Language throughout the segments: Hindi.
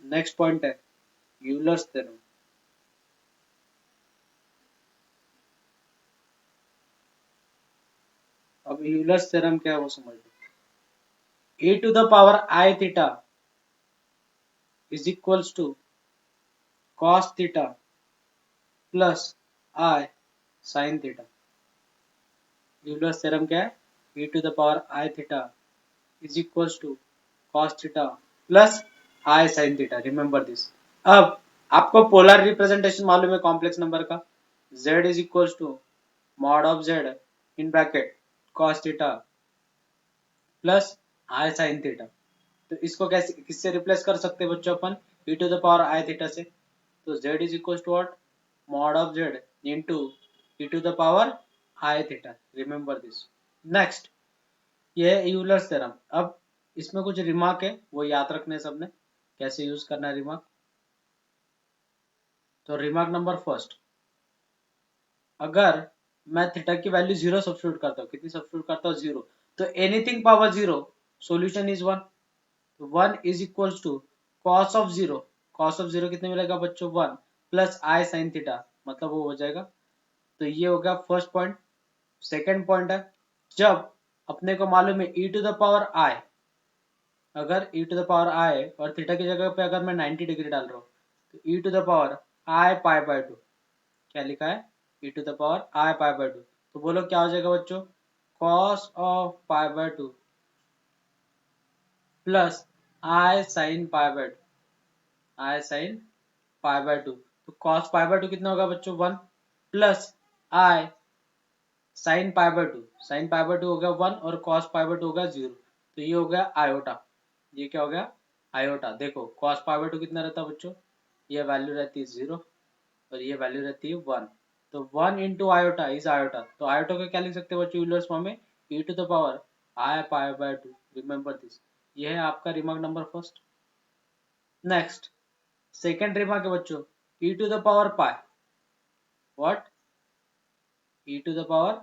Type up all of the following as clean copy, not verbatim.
नेक्स्ट पॉइंट है यूलर्स थ्योरम। अब यूलर्स थ्योरम क्या है वो समझ लो। e to the power i theta is equals to cos theta plus i sin theta. Euler's theorem क्या है? e to the power i theta is equals to cos theta plus i sin theta. Remember this. अब आपको पोलर रिप्रेजेंटेशन मालूम है कॉम्प्लेक्स नंबर का। z is equals to mod of z in bracket cos theta plus i sin theta. तो इसको कैसे किससे रिप्लेस कर सकते हैं बच्चों अपन? e to the power i theta से। तो z is equal to what? Mod of z into e to the power i theta. Remember this. Next ये है यूलर्स थ्योरम। अब इसमें कुछ रिमार्क है वो याद रखने सबने कैसे यूज करना है रिमार्क। तो रिमार्क नंबर फर्स्ट, अगर मैं थीटा की वैल्यू जीरो सब्स्टिट्यूट करता हूँ, कितनी सब्स्टिट्यूट करता हूँ? जीरो। तो anything power zero solution is one. तो one is equals to cos of zero. Cos of zero कितने मिलेगा बच्चों? One plus i sine theta, मतलब वो हो जाएगा। तो ये हो गया फर्स्ट पॉइंट। सेकेंड पॉइंट है, जब अपने को मालूम है e टू द पावर आई, अगर e टू द पावर आई और थीटा की जगह पे अगर मैं 90 डिग्री डाल रहा हूँ तो e to the power i pi by two, क्या लिखा है? e to the power i pi by two. तो बोलो क्या हो जाएगा बच्चों? cos of pi by two plus i sine pi by two, i sine pi by two. तो cos पाई बाय टू कितना होगा बच्चों? One plus i sine pi by two, sine pi by two हो गया वन और cos पाई बाय टू हो गया जीरो। तो ये हो गया आयोटा। ये क्या हो गया? आयोटा। देखो cos पाई बाय टू कितना रहता है बच्चों? ये वैल्यू रहती है जीरो और ये वैल्यू रहती है वन। तो one into iota is iota. तो आयोटा को क्या लिख सकते हैं बच्चों यूलर्स फॉर्म में? e to the power i pi by two. Remember this. ये है आपका remark number first. Next second remark है बच्चों, e to the power pi. What? e to the power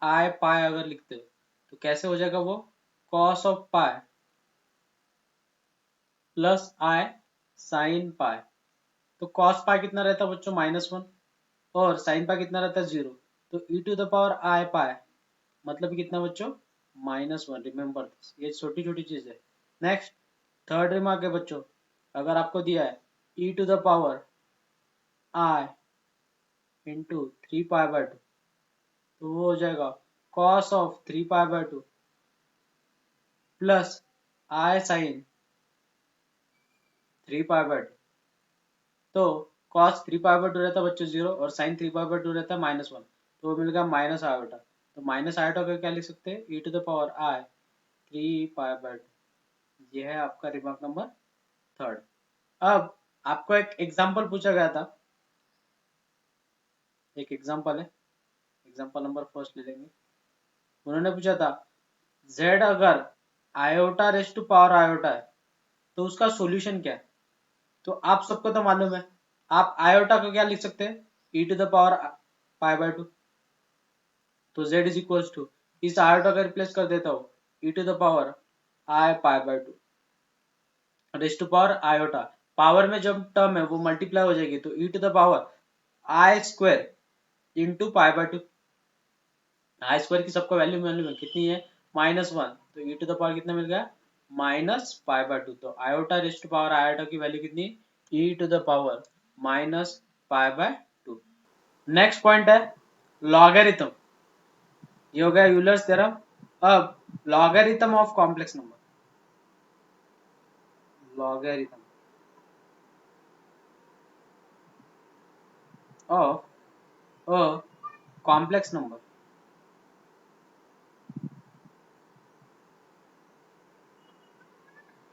i pi अगर लिखते हो तो कैसे हो जाएगा वो? cos of pi plus i sine pi. तो cos पाई कितना रहता है बच्चों? माइनस वन और साइन पाई कितना रहता है? जीरो। तो e to the power i पाई मतलब कितना बच्चों? Minus one. Remember this. ये छोटी छोटी चीज है। नेक्स्ट थर्ड रिमार्क है बच्चों, अगर आपको दिया है e to the power i into three pi by two तो वो हो जाएगा cos of three pi by two plus i sine three pi by two. तो cos three pi by two रहता है बच्चों जीरो और sin three pi by two रहता है माइनस वन। तो वो मिल गया माइनस आयोटा। तो माइनस आयोटा का क्या लिख सकते हैं? e to the power i three pi by to. ये है आपका रिमार्क नंबर थर्ड। अब आपको एक एग्जांपल पूछा गया था, एक एग्जांपल है, एग्जांपल नंबर फर्स्ट ले लेंगे। उन्होंने पूछा था z अगर iota raise to power iota है तो उसका सॉल्यूशन क्या है? तो आप सबको तो मालूम है, आप आयोटा को क्या लिख सकते हैं? e to the power pi by two. तो z इज इक्वल टू, इस आयोटा का रिप्लेस कर देता हूँ e to the power i pi by two raise to power iota. Power में जब टर्म है वो मल्टीप्लाई हो जाएगी तो e to the power i square into pi by two. I square की सबको वैल्यू मालूम है कितनी है? Minus one. तो e टू द पावर कितना मिल गया? Minus pi by two. तो iota raise to power iota की वैल्यू कितनी? e to the power minus pi by two. Next point है लॉगरिथम। ये हो गया यूलर्स थ्योरम। अब logarithm of complex number, logarithm of a complex number.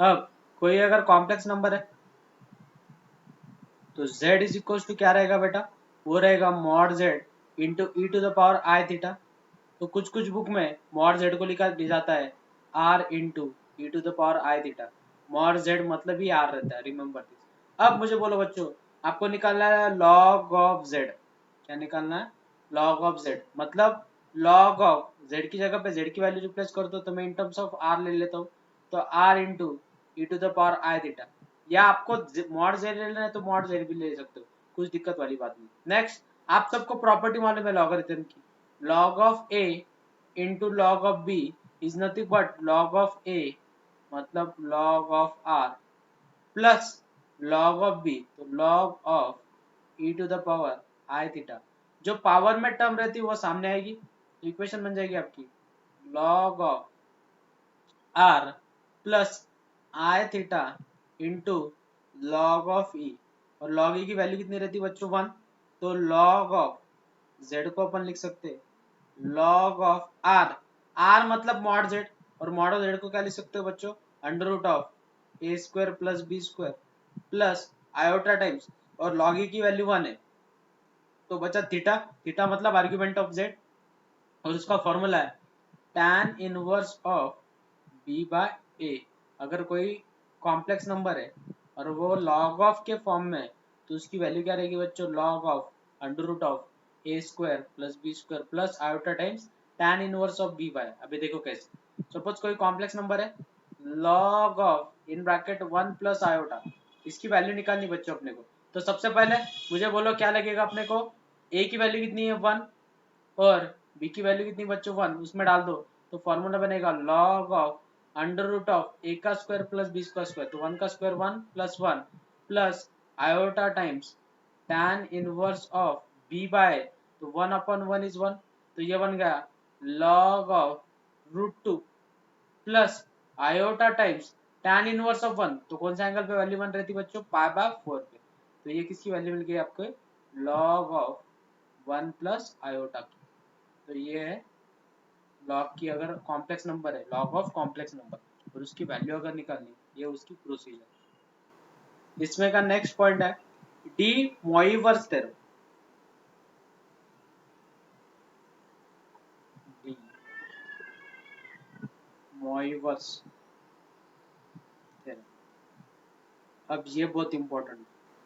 अब कोई अगर कॉम्प्लेक्स नंबर है तो z इज इक्वल टू क्या रहेगा बेटा? वो रहेगा mod z into e to the power i theta. तो कुछ कुछ बुक में मॉड z को लिखा जाता है r into e to the power i theta. Mod z मतलब ही r रहता है। Remember this. अब मुझे बोलो बच्चों, आपको निकालना है log ऑफ z। क्या निकालना है? log ऑफ z मतलब log ऑफ z की जगह पे z की वैल्यू रिप्लेस कर दो तो मैं इन टर्म्स ऑफ r ले लेता हूँ। तो r into e to the power i theta या आपको मॉड जेड लेना है तो मॉड जेड भी ले सकते हो, कुछ दिक्कत वाली बात नहीं। नेक्स्ट, आप सबको प्रॉपर्टी मालूम है लॉगरिथम की, log of a into log of b is nothing but log of a मतलब log of r plus log of b तो log of e to the power i theta. जो पावर में टर्म रहती है वो सामने आएगी, इक्वेशन बन जाएगी आपकी log of r plus i theta into log of e, और लॉग ई की वैल्यू कितनी रहती है बच्चों 1, तो लॉग ऑफ z को अपन लिख सकते हैं लॉग ऑफ r, r मतलब मॉड z, और मॉड ऑफ z को क्या लिख सकते हो बच्चों, under root of a square plus b square plus iota times, और लॉग ई की वैल्यू 1 है तो बचा थीटा, थीटा मतलब आर्ग्यूमेंट ऑफ z, और उसका फॉर्मूला है tan inverse of b by a। अगर कोई कॉम्प्लेक्स नंबर है और वो log ऑफ के फॉर्म में है तो उसकी वैल्यू क्या रहेगी बच्चों, log of under root of a square plus b square plus iota times tan inverse of b by. अभी देखो कैसे, सपोज कोई कॉम्प्लेक्स नंबर है, log of in bracket 1 plus iota, इसकी वैल्यू निकालनी बच्चों अपने को। तो सबसे पहले मुझे बोलो क्या लगेगा अपने को, a की वैल्यू कितनी है 1 और b की वैल्यू कितनी बच्चों 1, उसमें डाल दो तो फॉर्मूला बनेगा log of under root of a का स्क्वायर प्लस बी का स्क्वायर, तो 1 का square 1 plus 1 plus iota times tan inverse of b by, तो 1 अपॉन 1 इज 1, तो ये बन गया log of root 2 plus iota times tan inverse of 1, तो कौन सा एंगल पे वैल्यू 1 रहती बच्चों, पाई बाय 4 पे, तो ये किसकी वैल्यू मिल गई आपको, log ऑफ 1 प्लस आयोटा की। तो ये है लॉग की, अगर कॉम्प्लेक्स नंबर है लॉग ऑफ कॉम्प्लेक्स नंबर और उसकी वैल्यू अगर निकालनी, ये उसकी प्रोसीजर। इसमें का नेक्स्ट पॉइंट है de Moivre's theorem. De Moivre's theorem, अब ये बहुत इंपॉर्टेंट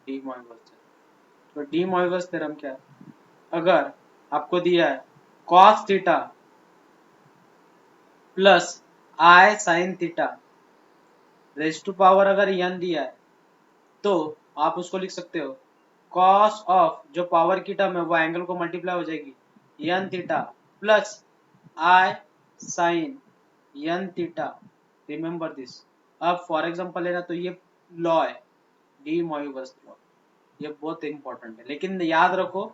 डी मोइवर्स थ्योरम। तो डी मोइवर्स थ्योरम क्या है, अगर आपको दिया है cos theta plus i sine theta raise to power अगर n दिया है तो आप उसको लिख सकते हो cos ऑफ जो पावर की टर्म है वो एंगल को मल्टीप्लाई हो जाएगी n theta plus i sine n theta. Remember this. अब फॉर एग्जांपल लेना तो ये लॉ है डी मोइवर्स लॉ, ये बहुत इंपॉर्टेंट है, लेकिन याद रखो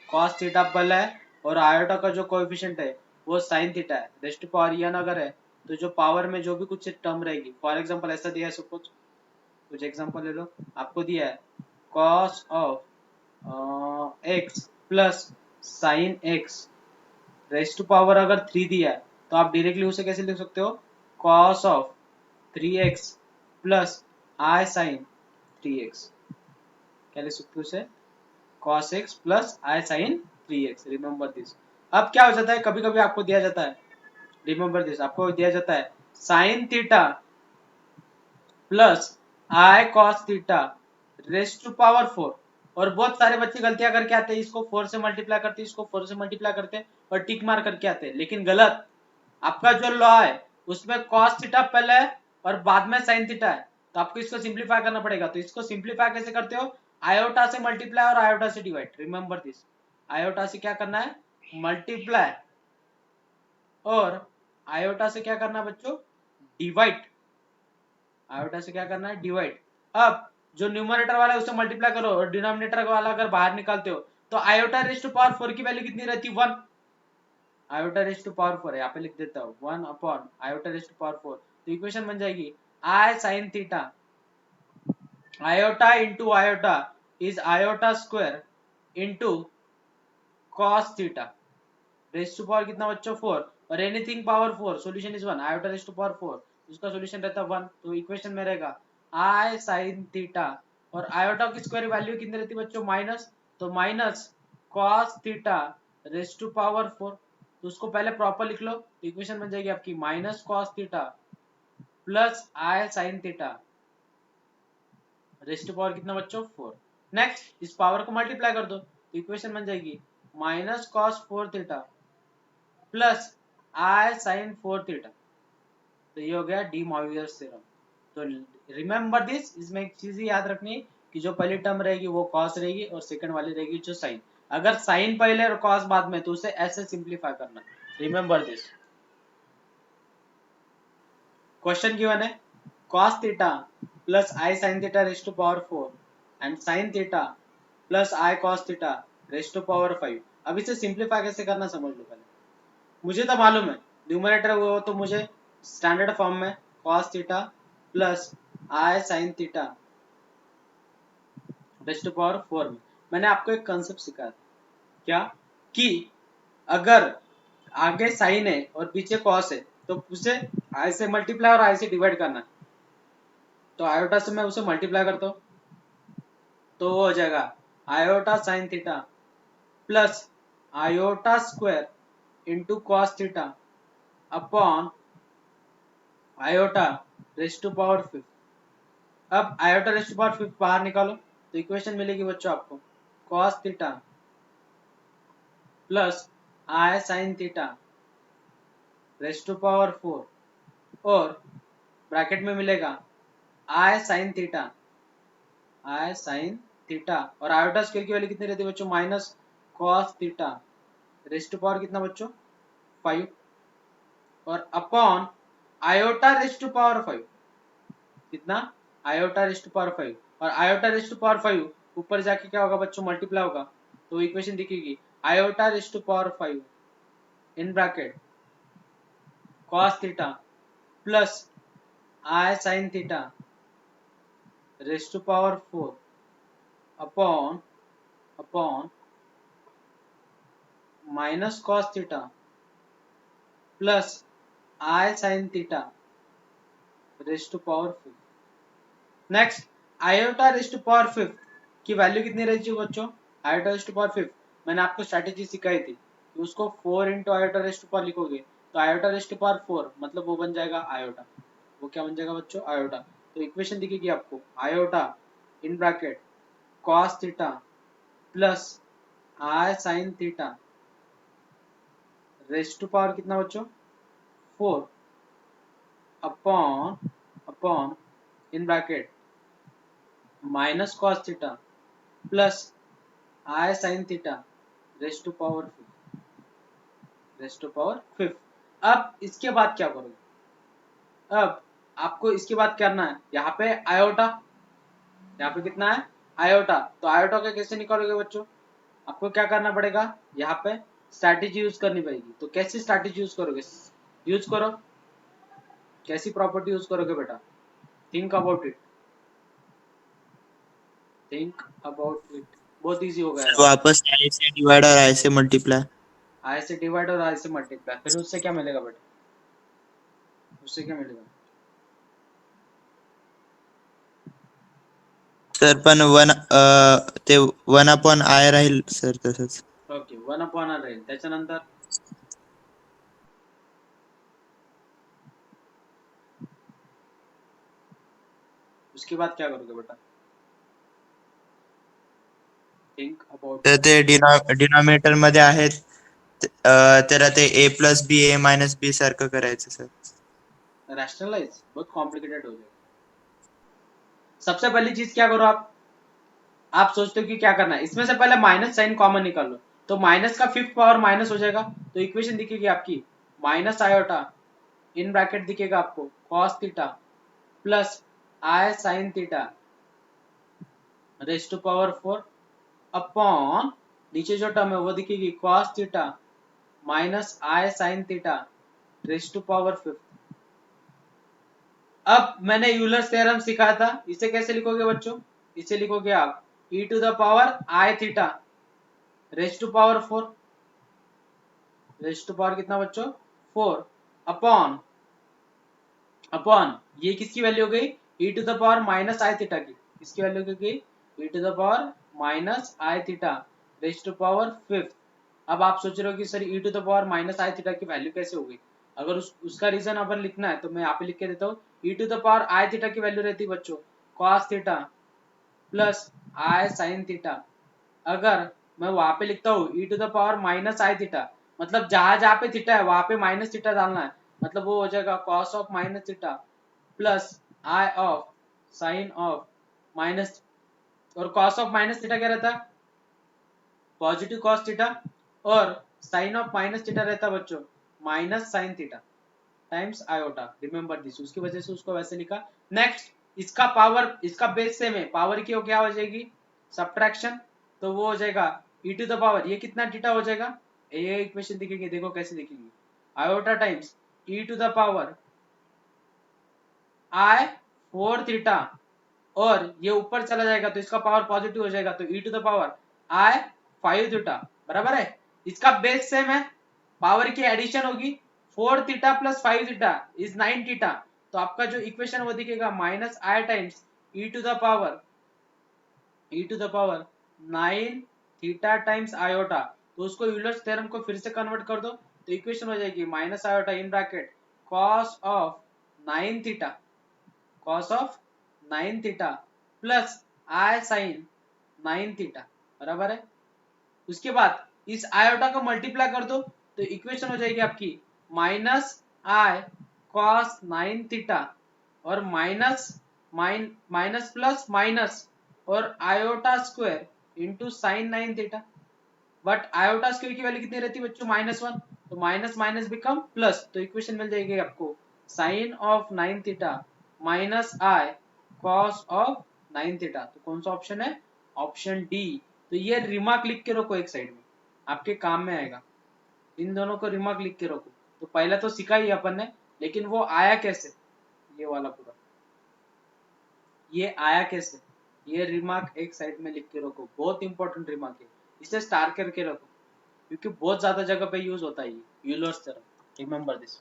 cos थीटा पहले है और आयोटा का जो कोएफिशिएंट है वो sin थीटा है, रेस्ट टू पावर n अगर है तो जो पावर में जो भी कुछ टर्म रहेगी, फॉर एग्जांपल ऐसा दिया है, सपोज कुछ एग्जांपल ले लो, आपको दिया है cos of x plus sine x raised to power अगर 3 दिया है तो आप डायरेक्टली उसे कैसे लिख सकते हो, cos of 3x plus i sine 3x, क्या लिख सकते हो उसे, cos x plus i sine 3x। Remember this. अब क्या हो जाता है, कभी कभी आपको दिया जाता है, रिमेंबर दिस, आपको दिया जाता है sine theta plus i cos theta raised to power 4, और बहुत सारे बच्चे गलतियां करके आते हैं, इसको 4 से मल्टीप्लाई करते हैं, इसको 4 से मल्टीप्लाई करते हैं और टिक मार करके आते हैं, लेकिन गलत। आपका जो लॉ है उसमें कॉस थीटा पहले है और बाद में साइन थीटा है, तो आपको इसको सिंप्लीफाई करना पड़ेगा। तो इसको सिंप्लीफाई कैसे करते हो, आयोटा से मल्टीप्लाई और आयोटा से डिवाइड। रिमेंबर दिस, आयोटा से क्या करना है, मल्टीप्लाई, और आयोटा से क्या करना है बच्चों, डिवाइड। आयोटा से क्या करना है, डिवाइड। अब जो न्यूमरेटर वाला है उसे मल्टीप्लाई करो और डिनोमिनेटर वाला अगर बाहर निकालते हो तो आयोटा रेज टू पावर 4 की वैल्यू कितनी रहती है, 1। आयोटा रेज टू पावर 4 है, यहाँ पे लिख देता हूँ 1 upon iota raise to power 4, तो इक्वेशन बन जाएगी i sine theta iota into iota is iota square into cos theta raise to power कितना बच्चों 4, और anything power 4 solution is 1, iota raise to power 4 उसका सॉल्यूशन रहता है 1, तो इक्वेशन में रहेगा आई साइन थीटा, और आयोटा की स्क्वायर वैल्यू कितनी रहती है बच्चों, माइनस, तो minus cos theta raise to power 4, तो उसको पहले प्रॉपर लिख लो, तो इक्वेशन बन जाएगी आपकी minus cos theta plus i sine theta raise to power कितना बच्चों 4। नेक्स्ट इस पावर को मल्टीप्लाई कर दो तो इक्वेशन बन जाएगी minus cos 4 theta plus i sign 4 theta, तो ये हो गया डी मोइवियर्स थ्योरम। तो रिमेंबर दिस, इसमें एक चीज ही याद रखनी है कि जो पहली टर्म रहेगी वो कॉस रहेगी और सेकंड वाली रहेगी जो साइन। अगर साइन पहले और कॉस बाद में तो उसे ऐसे सिंप्लीफाई करना। Remember this. क्वेश्चन गिवन है cos theta plus i sine theta raise to power 4 and sin theta plus i cos theta raise to power 5। अब इसे सिंप्लीफाई कैसे करना समझ लो पहले। मुझे तो मालूम है न्यूमरेटर वो तो मुझे स्टैंडर्ड फॉर्म में cos theta plus i sine theta raise to power 4 में मैंने आपको एक कंसेप्ट सिखाया था क्या कि अगर आगे साइन है और पीछे कॉस है तो उसे आई से मल्टीप्लाई और आई से डिवाइड करना है। तो आयोटा से मैं उसे मल्टीप्लाई करता हूँ तो वो हो जाएगा iota sine theta plus iota square into cos theta upon iota raise to power 5। अब आयोटा रेज टू पावर 5 बाहर निकालो तो इक्वेशन मिलेगी बच्चों आपको cos theta plus i sine theta raise to power 4 और ब्रैकेट में मिलेगा आई साइन थीटा और आयोटा स्क्वायर की वैल्यू कितनी रहती है बच्चों minus cos theta raise to power कितना बच्चों 5 और upon iota raise to power 5 कितना आयोटा रेज टू पावर 5 और आयोटा रेज टू पावर 5 ऊपर जाके क्या होगा बच्चों मल्टीप्लाई होगा तो इक्वेशन दिखेगी iota raise to power 5 in bracket cos theta plus i sine theta raise to power 4 upon minus cos theta plus i sine theta raise to power 5। Next iota raise to power 5 की वैल्यू कितनी रहेगी बच्चों आयोटा रेज टू पावर 5 मैंने आपको स्ट्रैटेजी सिखाई थी कि उसको 4 into iota raise to power लिखोगे तो आयोटा रेज टू पावर 4 मतलब वो बन जाएगा आयोटा। वो क्या बन जाएगा बच्चों आयोटा। तो इक्वेशन दिखेगी आपको iota in bracket cos theta plus i sine theta raise to power कितना बच्चों 4 upon in bracket minus cos theta plus i sine theta raise to power 5। अब इसके बाद क्या करोगे अब आपको इसके बाद करना है यहाँ पे आयोटा यहाँ पे कितना है आयोटा तो आयोटा का कैसे निकालोगे बच्चों आपको क्या करना पड़ेगा यहाँ पे स्ट्रैटेजी यूज करनी पड़ेगी। तो कैसी स्ट्रैटेजी यूज करोगे यूज करो कैसी प्रॉपर्टी यूज करोगे बेटा थिंक अबाउट इट बहुत इजी हो फिर गया। वापस आई से डिवाइड और आई से मल्टीप्लाई। आई से डिवाइड और आई से मल्टीप्लाई फिर उससे क्या मिलेगा बेटा उससे क्या मिलेगा सर पण ते 1/i राहील सर तसंच. ओके 1/r राहील त्याच्यानंतर उसके बाद क्या करोगे बेटा थिंक अबाउट तर ते डिनॉमिनेटर मध्ये आहेत. त्याला ते a plus b a minus b सारखं करायचं सर. रैशनलाइज बहुत कॉम्प्लिकेटेड हो जाएगा। सबसे पहली चीज क्या करो आप सोचते हो कि क्या करना है इसमें से पहले माइनस साइन कॉमन निकाल लो तो माइनस का 5th पावर माइनस हो जाएगा तो इक्वेशन दिखेगी आपकी माइनस आयोटा इन ब्रैकेट दिखेगा आपको cos theta plus i sine theta raise to power 4 upon नीचे जो टर्म है वो दिखेगी cos theta minus i sine theta raise to power 5। अब मैंने यूलर्स थ्योरम सिखाया था इसे कैसे लिखोगे बच्चों इसे लिखोगे आप e to the power i theta raise to power 4 raise to power कितना बच्चों 4 अपॉन ये किसकी वैल्यू हो गई e to the power minus i theta की किसकी वैल्यू हो गई e to the power minus i theta raise to power 5। अब आप सोच रहे हो कि sir e to the power minus i theta की वैल्यू कैसे हो गई अगर उसका रीजन अपन लिखना है तो मैं यहाँ पे लिख के देता हूँ e to the power i theta की वैल्यू रहती है बच्चों cos theta plus i sine theta. अगर मैं वहां पे लिखता हूँ e to the power minus i theta मतलब जहां जहां पे थीटा है वहां पे माइनस थीटा डालना है मतलब वो हो जाएगा cos of minus theta plus I of sine of minus, और कॉस ऑफ माइनस थीटा क्या रहता है, पॉजिटिव कॉस थीटा, और साइन ऑफ माइनस थीटा रहता है बच्चों minus sine theta times iota, remember this, उसकी वजह से उसको वैसे लिखा। नेक्स्ट, इसका पावर, इसका बेस सेम है, पावर की क्या हो जाएगी सब्ट्रैक्शन, तो वो हो जाएगा e टू द पावर, ये कितना थीटा हो जाएगा, ये इक्वेशन दिखेगी, देखो कैसे दिखेगी, iota times e to the power i 4 theta, और ये ऊपर चला जाएगा तो इसका पावर पॉजिटिव हो जाएगा, तो e to the power i 5 theta, बराबर है। इसका बेस सेम है, पावर की एडिशन होगी, 4 theta plus 5 theta is 9 theta, तो आपका जो इक्वेशन वो दिखेगा minus i times e to the power 9 theta times iota, तो उसको यूलर्स थ्योरम को फिर से कन्वर्ट कर दो, तो इक्वेशन हो जाएगी minus iota in bracket cos of 9 theta, cos of 9 theta plus i sine 9 theta, बराबर है। उसके बाद इस आयोटा को मल्टीप्लाई कर दो, तो इक्वेशन हो जाएगी आपकी माइनस आई कॉस 9 थीटा और माइनस प्लस माइनस और iota square into sine 9 theta, but iota square की वैल्यू कितनी रहती है बच्चों -1, तो माइनस माइनस बिकम प्लस, तो इक्वेशन मिल जाएगी आपको sine of 9 theta minus i cos of 9 theta, तो कौन सा ऑप्शन है, ऑप्शन डी। तो ये रिमार्क लिख के रखो एक साइड में, आपके काम में आएगा, इन दोनों को रिमार्क लिख के रखो। तो पहले तो सिखा ही अपन ने, लेकिन वो आया कैसे, ये वाला पूरा ये आया कैसे, ये रिमार्क एक साइड में लिख के रखो, बहुत इंपॉर्टेंट रिमार्क है, इसे स्टार करके रखो, क्योंकि बहुत ज्यादा जगह पे यूज होता है ये यूलर्स थ्योरम, रिमेंबर दिस।